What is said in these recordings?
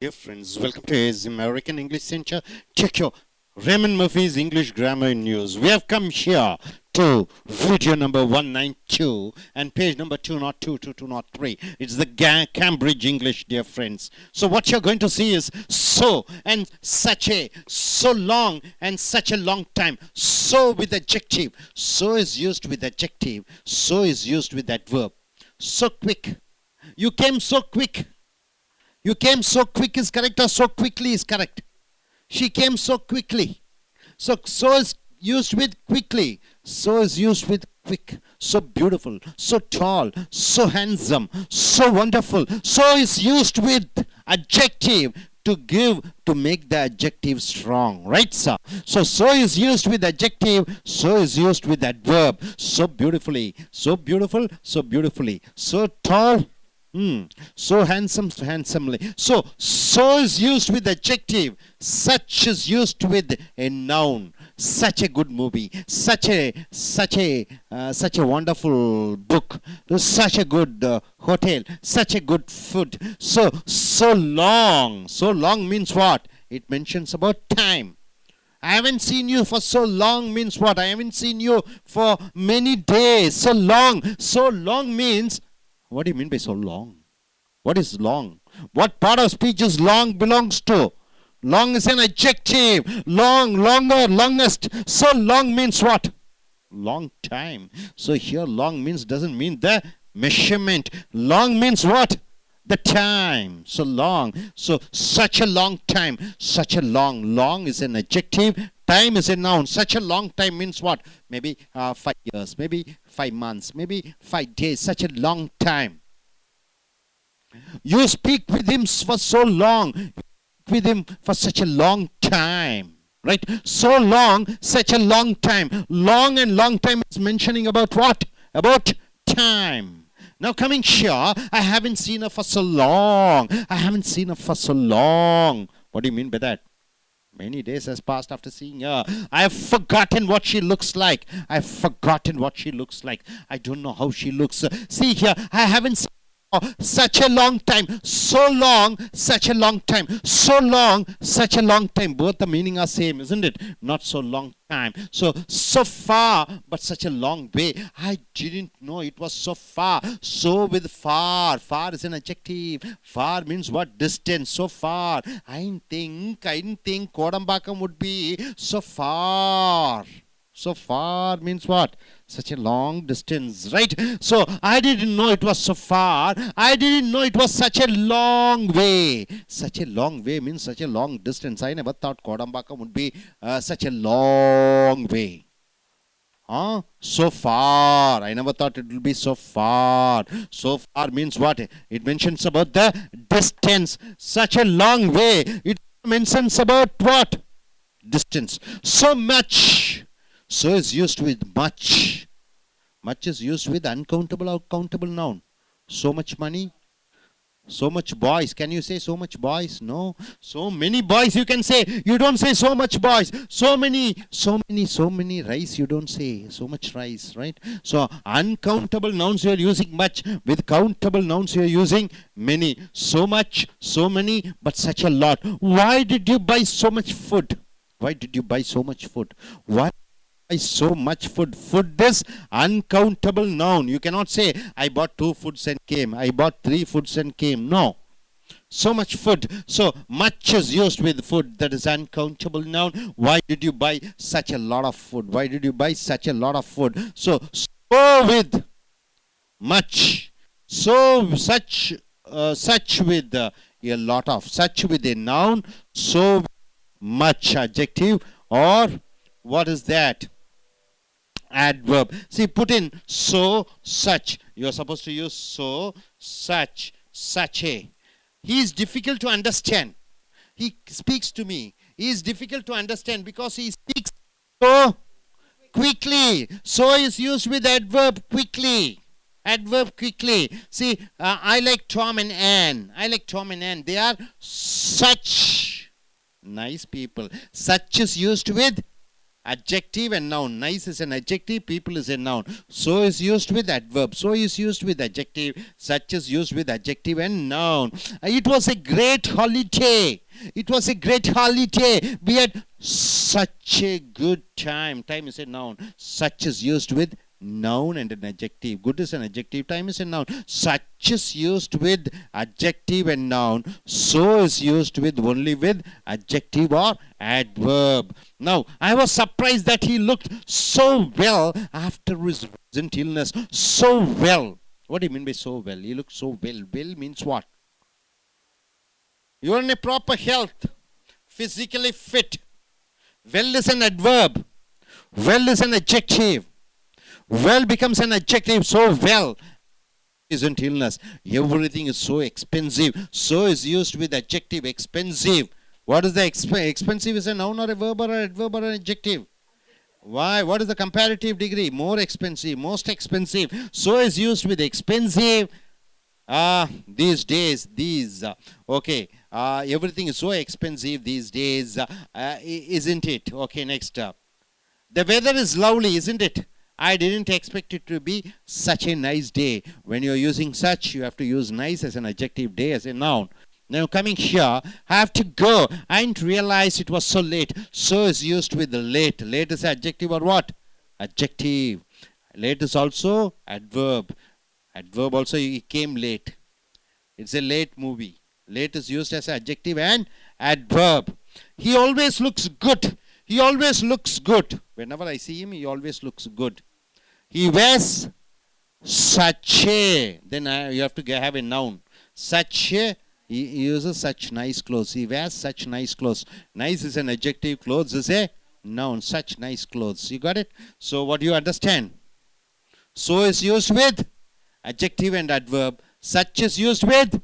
Dear friends, welcome to his American English Center. Check your Raymond Murphy's English Grammar News. We have come here to video number 192 and page number 202 to 203. It's the Cambridge English, dear friends. So what you're going to see is so and such a, so long and such a long time. So with adjective. So is used with adjective. So is used with adverb. So quick. You came so quick. You came so quick is correct or so quickly is correct. She came so quickly. So is used with quickly. So is used with quick. So beautiful. So tall. So handsome. So wonderful. So is used with adjective to make the adjective strong. Right, sir? So is used with adjective. So is used with adverb. So beautifully. So beautiful. So beautifully. So tall. So handsome, so handsomely. So is used with adjective. Such is used with a noun. Such a good movie. Such a wonderful book. Such a good hotel. Such a good food. So long. So long means what? It mentions about time. I haven't seen you for so long means what? I haven't seen you for many days. So long. So long means, what do you mean by so long? What is long? What part of speech is long belongs to? Long is an adjective. Long, longer, longest. So long means what? Long time. So here long means doesn't mean the measurement. Long means what? The time. So long. So such a long time. Such a long. Long is an adjective. Time is a noun. Such a long time means what? Maybe 5 years. Maybe 5 months. Maybe 5 days. Such a long time. You speak with him for so long. You speak with him for such a long time. Right? So long, such a long time. Long and long time is mentioning about what? About time. Now coming here, I haven't seen her for so long. I haven't seen her for so long. What do you mean by that? Many days has passed after seeing her. I have forgotten what she looks like. I have forgotten what she looks like. I don't know how she looks. See here, I haven't seen such a long time. So long, such a long time. So long, such a long time. Both the meaning are same, isn't it? Not so long time. So far, but such a long way. I didn't know it was so far. So with far. Far is an adjective. Far means what? Distance. So far. I didn't think Kodambakam would be so far. So far means what? Such a long distance, right? So I didn't know it was so far. I didn't know it was such a long way. Such a long way means such a long distance. I never thought Kodambakam would be such a long way. So far. I never thought it would be so far. So far means what? It mentions about the distance. Such a long way. It mentions about what? Distance. So much. So is used with much. Much is used with uncountable or countable noun. So much money. So much boys. Can you say so much boys? No. So many boys you can say. You don't say so much boys. So many rice you don't say. So much rice, right? So uncountable nouns you are using much. With countable nouns you are using many. So much, so many, but such a lot. Why did you buy so much food? Why did you buy so much food? Why? So much food. Food is uncountable noun. You cannot say, I bought 2 foods and came. I bought 3 foods and came. No. So much food. So much is used with food. That is uncountable noun. Why did you buy such a lot of food? Why did you buy such a lot of food? So with much. So such with a lot of. Such with a noun. So much adjective. Or what is that? Adverb. See, put in so, such. You are supposed to use so, such, such a. He is difficult to understand. He speaks to me. He is difficult to understand because he speaks so quickly. So is used with adverb quickly. Adverb quickly. See, I like Tom and Anne. I like Tom and Anne. They are such nice people. Such is used with Adjective and noun. Nice is an adjective, people is a noun. So is used with adverb. So is used with adjective. Such is used with adjective and noun. It was a great holiday. It was a great holiday. We had such a good time. Time is a noun. Such is used with noun and an adjective. Good is an adjective, time is a noun. Such is used with adjective and noun. So is used with only with adjective or adverb. Now, I was surprised that he looked so well after his recent illness. So well. What do you mean by so well? He looked so well. Well means what? You are in a proper health. Physically fit. Well is an adverb. Well is an adjective. Well becomes an adjective. So well isn't illness. Everything is so expensive. So is used with adjective expensive. What is the expensive? Is a noun or a verb or an adverb or an adjective? Why? What is the comparative degree? More expensive, most expensive. So is used with expensive. These days, everything is so expensive these days, isn't it? Okay, next up. The weather is lovely, isn't it? I didn't expect it to be such a nice day. When you're using such, you have to use nice as an adjective, day as a noun. Now coming here, I have to go. I didn't realize it was so late. So is used with late. Late is adjective or what? Adjective. Late is also adverb. Adverb also, he came late. It's a late movie. Late is used as adjective and adverb. He always looks good. He always looks good. Whenever I see him, he always looks good. He wears such a. Then you have to have a noun. Such a. He uses such nice clothes. He wears such nice clothes. Nice is an adjective. Clothes is a noun. Such nice clothes. You got it? So what do you understand? So is used with adjective and adverb. Such is used with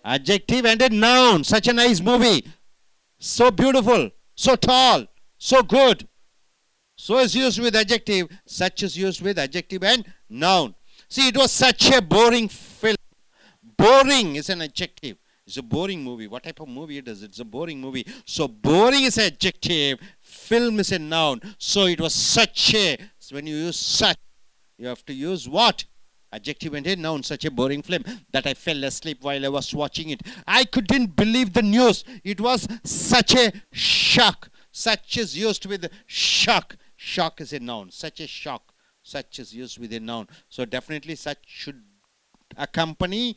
adjective and a noun. Such a nice movie. So beautiful. So tall. So good. So is used with adjective. Such is used with adjective and noun. See, it was such a boring film. Boring is an adjective. It's a boring movie. What type of movie it is? It's a boring movie. So boring is an adjective. Film is a noun. So it was such a. So when you use such, you have to use what? Adjective and a noun. Such a boring film that I fell asleep while I was watching it. I couldn't believe the news. It was such a shock. Such is used with shock. Shock is a noun. Such a shock. Such is used with a noun. So definitely such should accompany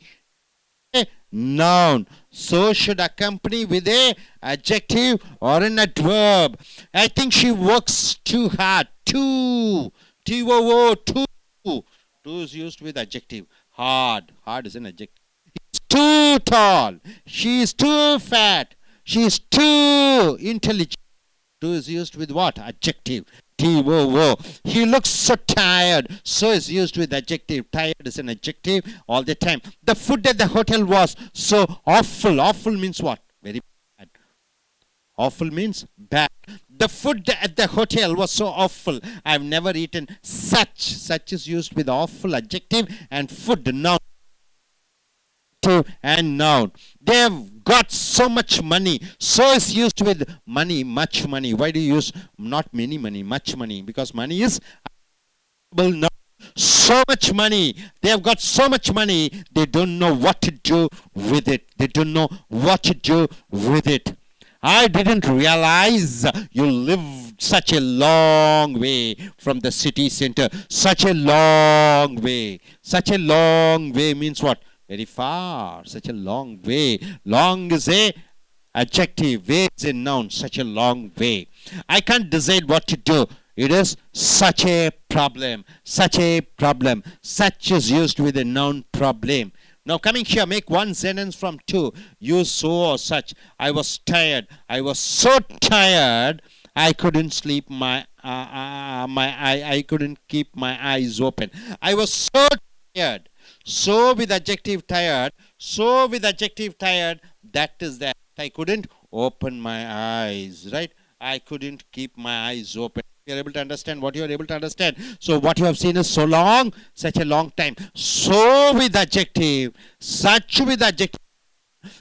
a noun. So should accompany with a adjective or an adverb. I think she works too hard. Too. T-O-O. Too. Too is used with adjective. Hard. Hard is an adjective. He's too tall. She is too fat. She is too intelligent. Too is used with what? Adjective. T-O-O. He looks so tired. So is used with adjective. Tired is an adjective all the time. The food at the hotel was so awful. Awful means what? Very bad. Awful means bad. The food at the hotel was so awful. I've never eaten such. Such is used with awful adjective and food noun. And noun. They've got so much money. So is used with money, much money. Why do you use not many money, much money? Because money is noun. So much money. They have got so much money. They don't know what to do with it. They don't know what to do with it. I didn't realize you lived such a long way from the city center. Such a long way. Such a long way means what? Very far. Such a long way. Long is a adjective. Way is a noun. Such a long way. I can't decide what to do. It is such a problem. Such a problem. Such is used with a noun, problem. Now coming here, make one sentence from two. Use so or such. I was tired. I was so tired. I couldn't sleep. I couldn't keep my eyes open. I was so tired. So with adjective tired. So with adjective tired. That is that. I couldn't open my eyes. Right? I couldn't keep my eyes open. You are able to understand what you are able to understand. So what you have seen is so long, such a long time. So with adjective, such with adjective.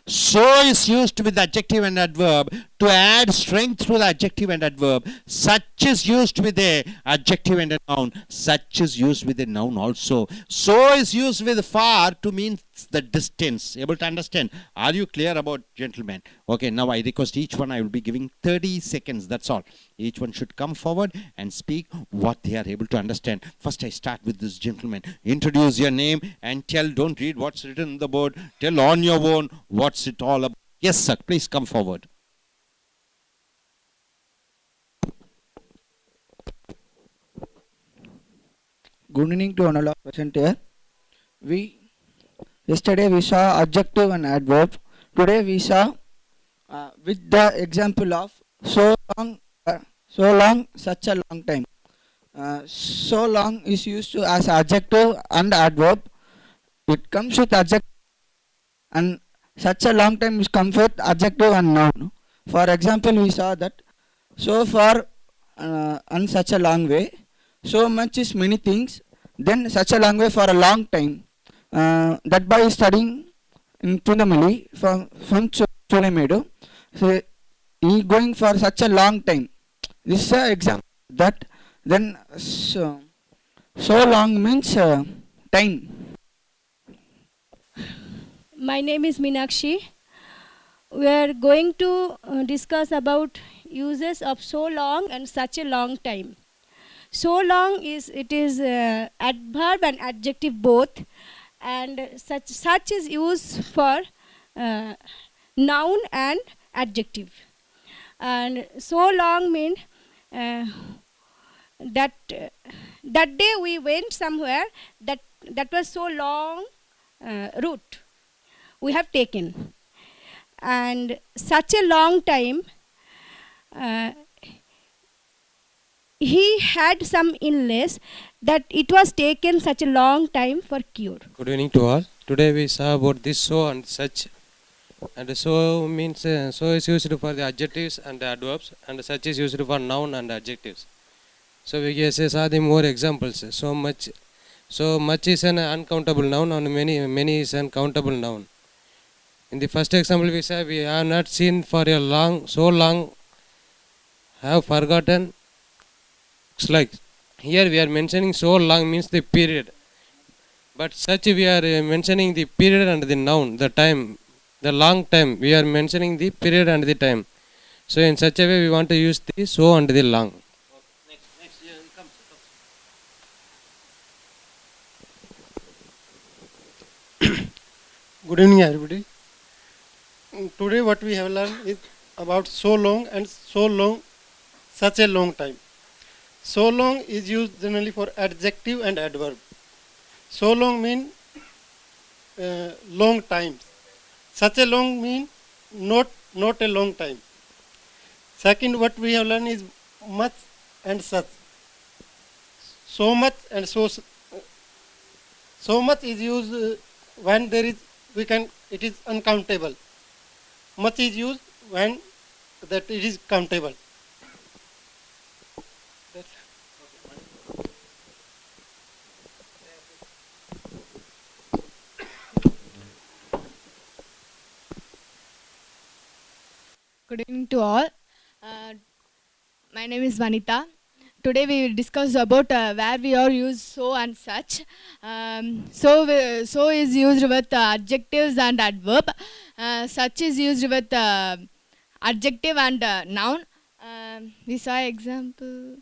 So is used with adjective and adverb to add strength through the adjective and adverb. Such is used with a adjective and a noun. Such is used with a noun also. So is used with far to mean the distance. Able to understand? Are you clear about, gentlemen? Okay, now I request each one, I will be giving 30 seconds. That's all. Each one should come forward and speak what they are able to understand. First, I start with this gentleman. Introduce your name and tell, don't read what's written on the board. Tell on your own what's it all about. Yes, sir. Please come forward. Good evening to all present here. Yesterday we saw adjective and adverb. Today we saw with the example of so long, such a long time. So long is used to as adjective and adverb. It comes with adjective, and such a long time is comes with adjective and noun. For example, we saw that so far and such a long way. So much is many things. Then such a long way for a long time. That boy is studying in Pundamali from Cholemedu. So he going for such a long time. This is an example. That then so long means time. My name is Meenakshi. We are going to discuss about uses of so long and such a long time. So long is adverb and adjective both, and such is used for noun and adjective. And so long means that day we went somewhere, that was so long route we have taken. And such a long time, he had some illness that it was taken such a long time for cure. Good evening to all. Today we saw about this so and such. And so means so is used for the adjectives and the adverbs, and such is used for noun and adjectives. So we saw the more examples. So much is an uncountable noun, and many is an countable noun. In the first example we say we have not seen for a long, so long, have forgotten. It's like here we are mentioning so long means the period, but such we are mentioning the period and the noun, the time, the long time. We are mentioning the period and the time. So in such a way we want to use the so and the long. Next, Good evening, everybody. Today what we have learned is about so long and so long, such a long time. So long is used generally for adjective and adverb. So long means long times. Such a long means not a long time. Second, what we have learned is much and such. So much and so much is used when there is it is uncountable. Much is used when that it is countable. Good evening to all. My name is Vanita. Today we will discuss about where we are used so and such. So is used with adjectives and adverb. Such is used with adjective and noun. We saw example.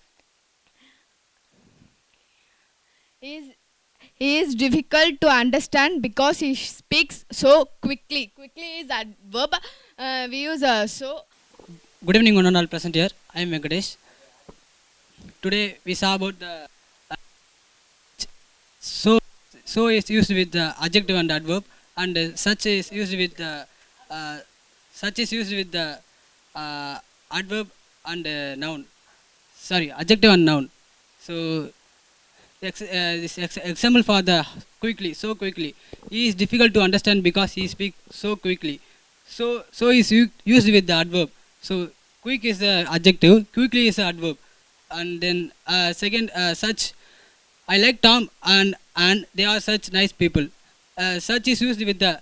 He is difficult to understand because he speaks so quickly. Quickly is adverb. We use so. Good evening, one and all present here. I am Venkatesh. Today we saw about the so is used with the adjective and adverb, and such is used with the adverb and noun. Sorry, adjective and noun. So this example for the quickly, so quickly. He is difficult to understand because he speaks so quickly. So is used with the adverb. So quick is the adjective, quickly is the adverb, and then second such. I like Tom and they are such nice people. Such is used with the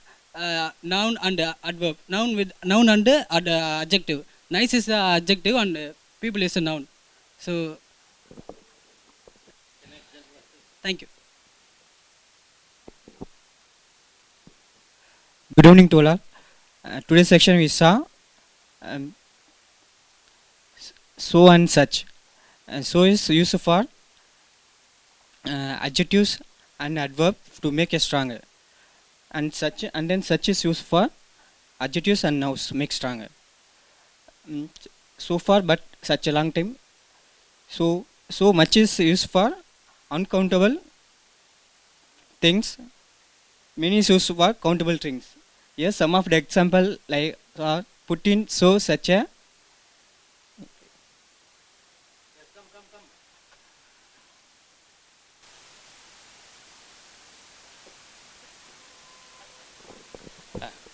noun and adverb. Noun and adjective. Nice is the adjective and people is a noun. So, thank you. Good evening to all. Today's section we saw um, so and such. So is used for adjectives and adverb to make a stronger, and then such is used for adjectives and nouns make stronger. So far, but such a long time. So much is used for uncountable things. Many is used for countable things. Yes, some of the example like put in so such a.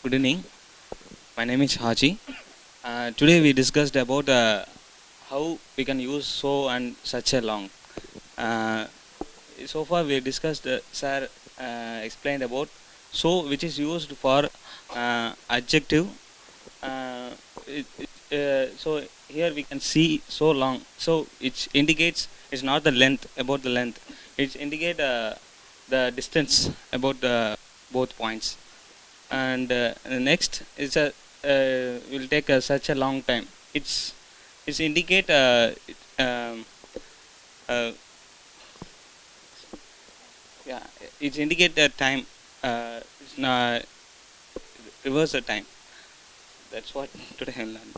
Good evening. My name is Haji. Today we discussed about how we can use so and such a long. So far we discussed, sir explained about so, which is used for adjective. So here we can see so long. So it indicates it's not the length, about the length. It indicate the distance about the both points. And the next is will take such a long time. It's indicate yeah, it indicate the time. It's not reverse the time. That's what today I learned.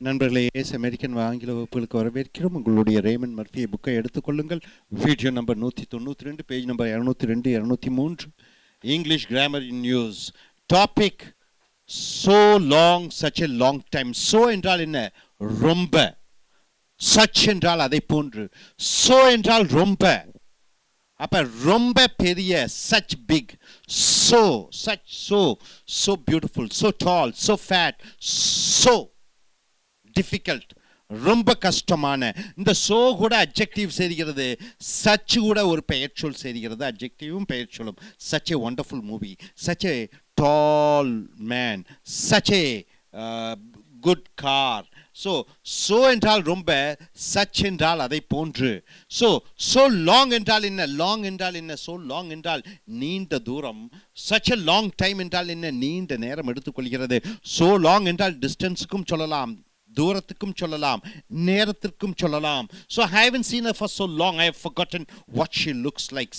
நண்பர்களே, S American ஆங்கில வகுப்புகளுக்கு வரவேற்கிறோம். உங்களுடைய ramen மர்ஃபியை புக்கை எடுத்துக்கொள்ளுங்கள். Video number 192, page number 202, 203. English grammar in use. Topic so long, such a long time. So என்றால் என்ன? ரொம்ப. such என்றால் அதை போன்று. so என்றால் ரொம்ப. அப்ப ரொம்ப பெரிய, such big. so, such, so beautiful, so tall, so fat, so difficult, ரொம்ப கஷ்டமான. இந்த சோ கூட அட்ஜெக்டிவ் சேர்கிறது, சச் கூட ஒரு பெயர் சொல் சேர்கிறது. அட்ஜெக்டிவும் பெயர் சொல்லும். such a wonderful movie, such a tall man, such a good car. so என்றால் ரொம்ப, such என்றால் அதை போன்று. so long என்றால் என்ன? long என்றால் என்ன? so long என்றால் நீண்ட தூரம். such a long time என்றால் என்ன? நீண்ட நேரம் எடுத்துக்கொள்கிறது. so long என்றால் டிஸ்டன்ஸுக்கும் சொல்லலாம், தூரத்துக்கும் சொல்லலாம், நேரத்திற்கும் சொல்லலாம். so I haven't seen her for so long, I have forgotten what she looks like.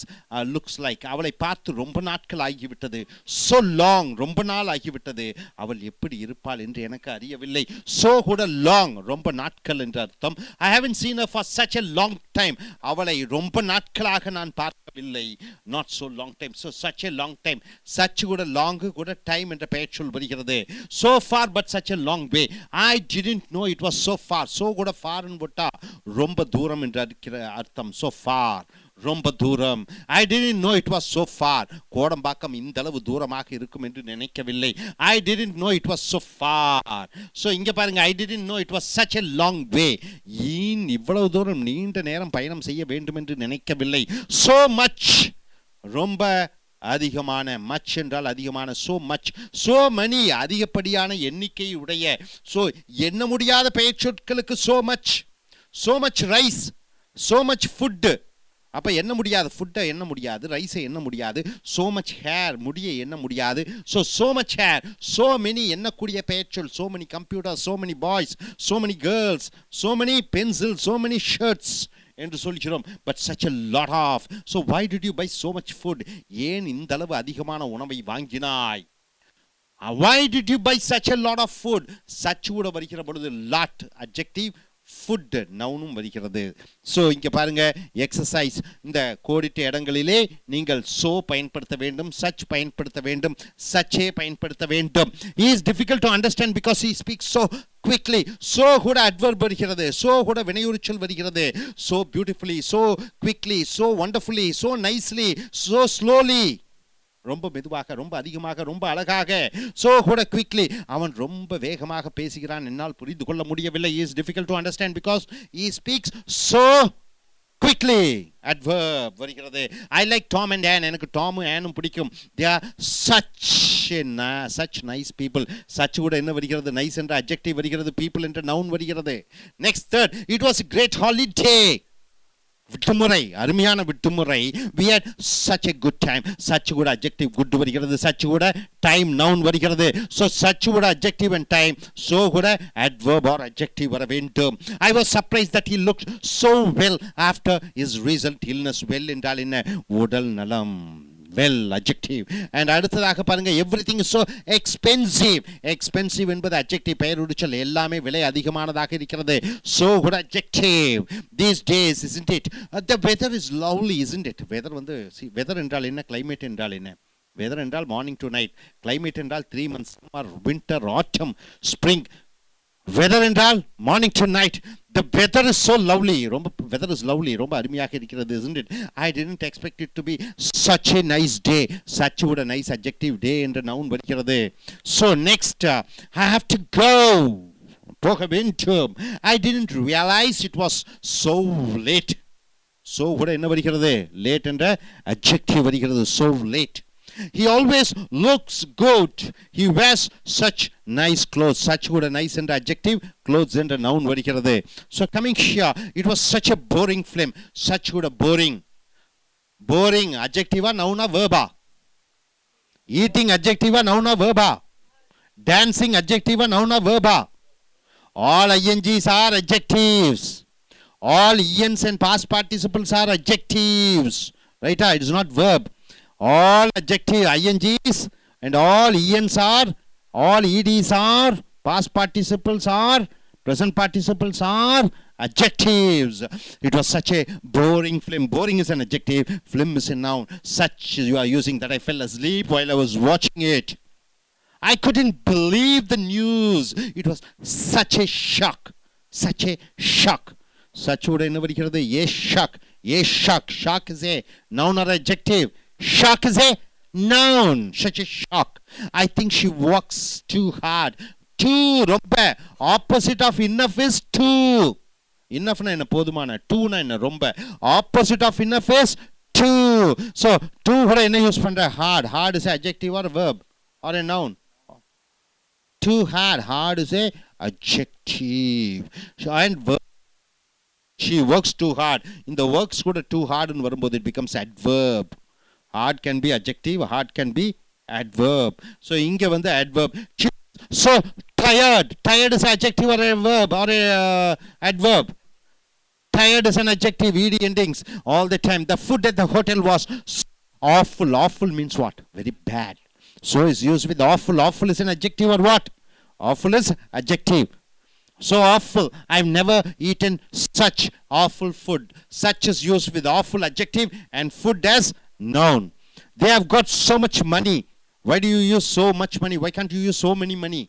அவளை பார்த்து ரொம்ப நாட்கள் ஆகிவிட்டது. so long, ரொம்ப நாள் ஆகிவிட்டது. அவள் எப்படி இருப்பாள் என்று எனக்கு அறியவில்லை. so கூட long, ரொம்ப நாட்கள் என்று அர்த்தம். I haven't seen her for such a long time. அவளை ரொம்ப நாட்களாக நான் பார்க்கவில்லை. not so long time. so such a long time. such கூட long கூட time என்ற பெயர் சொல் வருகிறது. so far but such a long way. I didn't know it was so far. so கூட far ன்னு போட்டா ரொம்ப தூரம் என்று அர்த்தம். so far, ரொம்ப தூரம். I didn't know it was so far. Kodambakkam இந்த அளவு தூரமாக இருக்கும் என்று நினைக்கவில்லை. I didn't know it was so far. so இங்க பாருங்க, I didn't know it was such a long way. இவ்வளவு தூரம் நீண்ட நேரம் பயணம் செய்ய வேண்டும் என்று நினைக்கவில்லை. so much, ரொம்ப அதிகமான. மச் என்றால் அதிகமான. so much, so many, அதிகப்படியான எண்ணிக்கை உடைய. so எண்ண முடியாத பெயர் சொற்களுக்கு so much rice, so much food. அப்ப எண்ண முடியாது, ஃபுட்டை எண்ண முடியாது, ரைஸை எண்ண முடியாது. so much hair, முடியை எண்ண முடியாது. so much hair, so many எண்ணக்கூடிய பெயர் சொல். so many computers, so many boys, so many girls, so many pencils, so many shirts என்று சொல்கிறோம். but such a lot of. so why did you buy so much food? ஏன் இந்த அளவு அதிகமான உணவை வாங்கினாய்? why did you buy such a lot of food? such கூட வருகிற பொழுது lot adjective, food நவுனும் வருகிறது. so இங்க பாருங்க எக்ஸசைஸ். இந்த கோடிட்ட இடங்களிலே நீங்கள் so பயன்படுத்த வேண்டும், such பயன்படுத்த வேண்டும், such பயன்படுத்த வேண்டும். he is difficult to understand because he speaks so quickly. so கூட adverb வருகிறது, so கூட வினையுரிச்சொல் வருகிறது. so beautifully, so quickly, so wonderfully, so nicely, so slowly, ரொம்ப மெதுவாக, ரொம்ப அதிகமாக, ரொம்ப அழகாக. so கூட quickly, அவன் ரொம்ப வேகமாக பேசுகிறான், என்னால் புரிந்து கொள்ள முடியவில்லை. he is difficult to understand because he speaks so quickly. Adverb வருகிறது. I like Tom and Anne. எனக்கு டாமும் ஆனும் பிடிக்கும். They are such nice people. Such கூட என்ன வருகிறது? Nice என்ற adjective வருகிறது. People என்ற noun வருகிறது. Next third, it was a great holiday. விட்டுமுறை, அருமையான விட்டுமுறை. We had such a good time. Such கூட adjective good வருகிறது. Such கூட time noun வருகிறது. So such கூட adjective and time. So கூட adverb or adjective வர வேண்டும். I was surprised that he looked so well after his recent illness. Well என்றால் என்ன? உடல் நலம். Well, adjective. And அடுத்ததாக பாருங்க, everything is so expensive. Expensive என்பது adjective, பெயருடைச்சொல். எல்லாமே விலை அதிகமானதாக இருக்கிறது. So good adjective. These days, isn't it? The weather is lovely, isn't it? Weather வந்து, see, weather என்றால் என்ன? Climate என்றால் என்ன? Weather என்றால் morning to night. Climate என்றால் 3 months, summer, winter, autumn, spring. Weather என்றால் morning to night. The weather is so lovely. Weather is lovely. ரொம்ப அருமையாக இருக்கிறது, isn't it? I didn't expect it to be such a nice day. Such would a nice adjective. Day என்ற noun வருகிறது. So next, I have to go. போக வேண்டும். I didn't realize it was so late. So கூட என்ன வருகிறது? Late என்ற adjective வருகிறது. So late. He always looks good. He wears such nice clothes. Such would a nice and adjective. Clothes and a noun வருகிறது. So coming here, it was such a boring film. Such would a boring. Boring adjective noun verb. Eating adjective noun verb. Dancing adjective noun verb. All INGs are adjectives. All ENs and past participles are adjectives. Right? It is not verb. All adjective INGs and all ENs are, all EDs are, past participles are, present participles are adjectives. It was such a boring film. Boring is an adjective, film is a noun. Such you are using that I fell asleep while I was watching it. I couldn't believe the news. It was such a shock. Such a shock. Such would என்ன வருகிறது? A shock. A shock. Shock is a noun or adjective. Shock is a noun. Such a shock. I think she works too hard. Too ரொம்ப. Opposite of enough is too. Enough na என்ன போதுமான. Too na என்ன ரொம்ப. Opposite of enough is too. So too கூட என்ன use பண்ற? Hard. Hard is a adjective or a verb or a noun. Too hard. Hard is a adjective. So and verb. She works too hard. In the works கூட too hard ன்னு வரும்போது it becomes adverb. Hard can be adjective, hard can be adverb. So இங்க வந்து adverb. So tired. Tired is adjective or a verb or a adverb. Tired is an adjective, ed endings all the time. The food at the hotel was awful. Awful means what? Very bad. So is used with awful. Awful is an adjective or what? Awful is adjective. So awful. I've never eaten such awful food. Such is used with awful adjective and food as noun. They have got so much money. Why do you use so much money? Why can't you use so many money?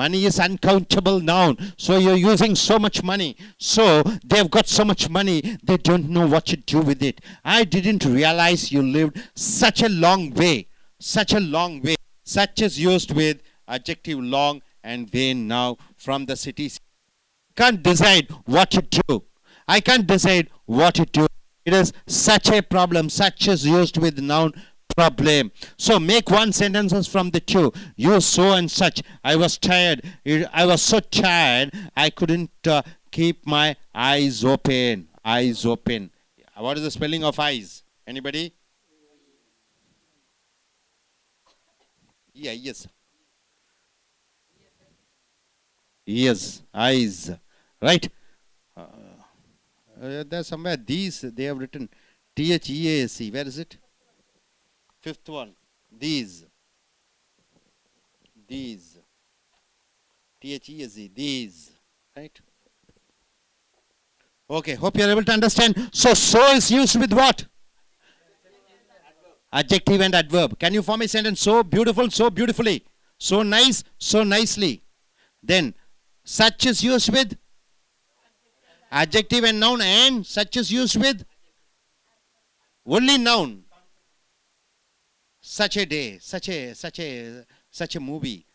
Money is uncountable noun. So you're using so much money. So they've got so much money. They don't know what to do with it. I didn't realize you lived such a long way. Such a long way. Such is used with adjective long and way now from the cities. Can't decide what to do. I can't decide what to do. It is such a problem. Such is used with noun problem. So make one sentences from the two. Use so and such. I was tired. I was so tired. I couldn't keep my eyes open. Eyes open. What is the spelling of eyes? Anybody? Yeah, yes. Yes, eyes. Right? There's somewhere these they have written THEAC. Where is it? Fifth one. These. THEAC. These. Right? Okay. Hope you are able to understand. So is used with what? Adjective and adverb. Can you form a sentence? So beautiful, so beautifully. So nice, so nicely. Then such is used with adjective and noun, and such is used with only noun. Such a day, such a movie.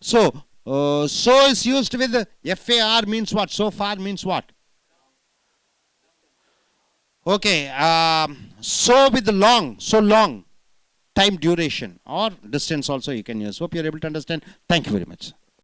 So is used with FAR means what? So far means what? Okay, so with the long, so long, time duration or distance also you can use. Hope you're able to understand. Thank you very much.